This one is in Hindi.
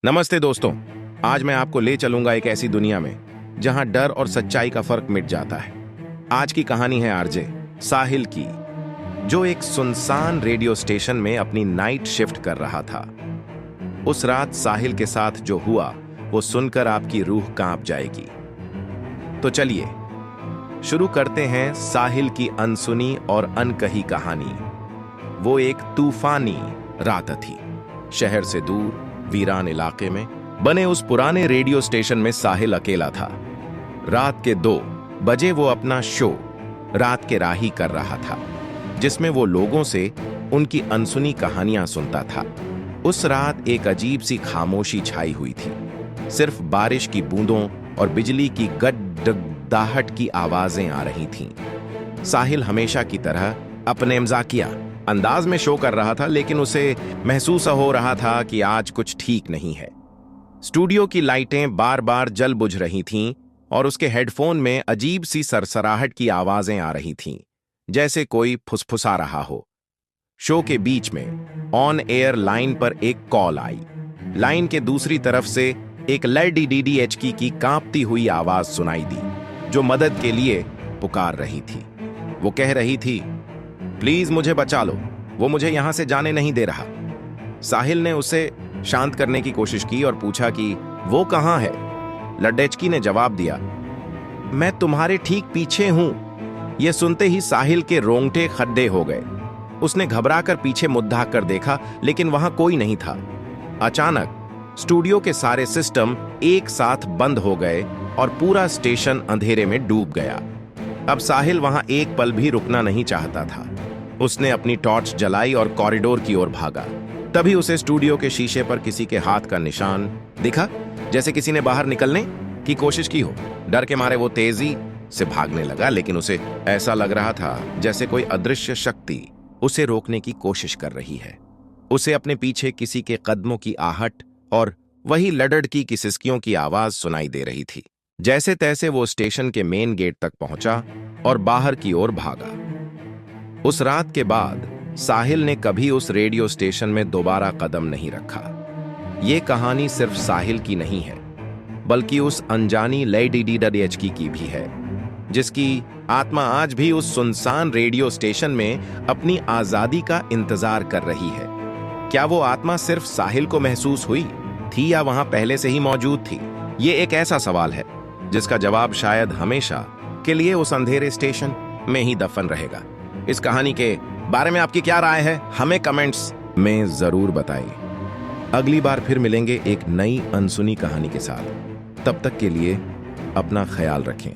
नमस्ते दोस्तों। आज मैं आपको ले चलूंगा एक ऐसी दुनिया में जहां डर और सच्चाई का फर्क मिट जाता है। आज की कहानी है आरजे साहिल की, जो एक सुनसान रेडियो स्टेशन में अपनी नाइट शिफ्ट कर रहा था। उस रात साहिल के साथ जो हुआ वो सुनकर आपकी रूह कांप जाएगी। तो चलिए शुरू करते हैं साहिल की अनसुनी और अनकही कहानी। वो एक तूफानी रात थी। शहर से दूर वीरान इलाके में बने उस पुराने रेडियो स्टेशन में साहिल अकेला था। रात के 2 बजे वो अपना शो रात के राही कर रहा था, जिसमें वो लोगों से उनकी अनसुनी कहानियां सुनता था। उस रात एक अजीब सी खामोशी छाई हुई थी। सिर्फ बारिश की बूंदों और बिजली की गड़गड़ाहट की आवाजें आ रही थीं। साहिल हमेशा की तरह अपने मजाकिया अंदाज में शो कर रहा था, लेकिन उसे महसूस हो रहा था कि आज कुछ ठीक नहीं है। स्टूडियो की लाइटें बार बार जल बुझ रही थीं और उसके हेडफोन में अजीब सी सरसराहट की आवाजें आ रही थीं, जैसे कोई फुसफुसा रहा हो। शो के बीच में ऑन एयर लाइन पर एक कॉल आई। लाइन के दूसरी तरफ से एक लेडी डीडीएचकी की कांपती हुई आवाज सुनाई दी, जो मदद के लिए पुकार रही थी। वो कह रही थी, प्लीज मुझे बचा लो, वो मुझे यहां से जाने नहीं दे रहा। साहिल ने उसे शांत करने की कोशिश की और पूछा कि वो कहां है। लड्डेचकी ने जवाब दिया, मैं तुम्हारे ठीक पीछे हूं। यह सुनते ही साहिल के रोंगटे खड्डे हो गए। उसने घबराकर पीछे मुद्दा कर देखा, लेकिन वहां कोई नहीं था। अचानक स्टूडियो के सारे सिस्टम एक साथ बंद हो गए और पूरा स्टेशन अंधेरे में डूब गया। अब साहिल वहां एक पल भी रुकना नहीं चाहता था। उसने अपनी टॉर्च जलाई और कॉरिडोर की ओर भागा। तभी उसे स्टूडियो के शीशे पर किसी के हाथ का निशान दिखा, जैसे किसी ने बाहर निकलने की कोशिश की हो। डर के मारे वो तेजी से भागने लगा, लेकिन उसे ऐसा लग रहा था जैसे कोई अदृश्य शक्ति उसे रोकने की कोशिश कर रही है। उसे अपने पीछे किसी के कदमों की आहट और वही लड़ड़की की सिसकियों की आवाज सुनाई दे रही थी। जैसे तैसे वो स्टेशन के मेन गेट तक पहुंचा और बाहर की ओर भागा। उस रात के बाद साहिल ने कभी उस रेडियो स्टेशन में दोबारा कदम नहीं रखा। ये कहानी सिर्फ साहिल की नहीं है, बल्कि उस अनजानी लेडी डीडीएचकी की भी है, जिसकी आत्मा आज भी उस सुनसान रेडियो स्टेशन में अपनी आजादी का इंतजार कर रही है। क्या वो आत्मा सिर्फ साहिल को महसूस हुई थी या वहां पहले से ही मौजूद थी? ये एक ऐसा सवाल है जिसका जवाब शायद हमेशा के लिए उस अंधेरे स्टेशन में ही दफन रहेगा। इस कहानी के बारे में आपकी क्या राय है, हमें कमेंट्स में जरूर बताएं। अगली बार फिर मिलेंगे एक नई अनसुनी कहानी के साथ। तब तक के लिए अपना ख्याल रखें।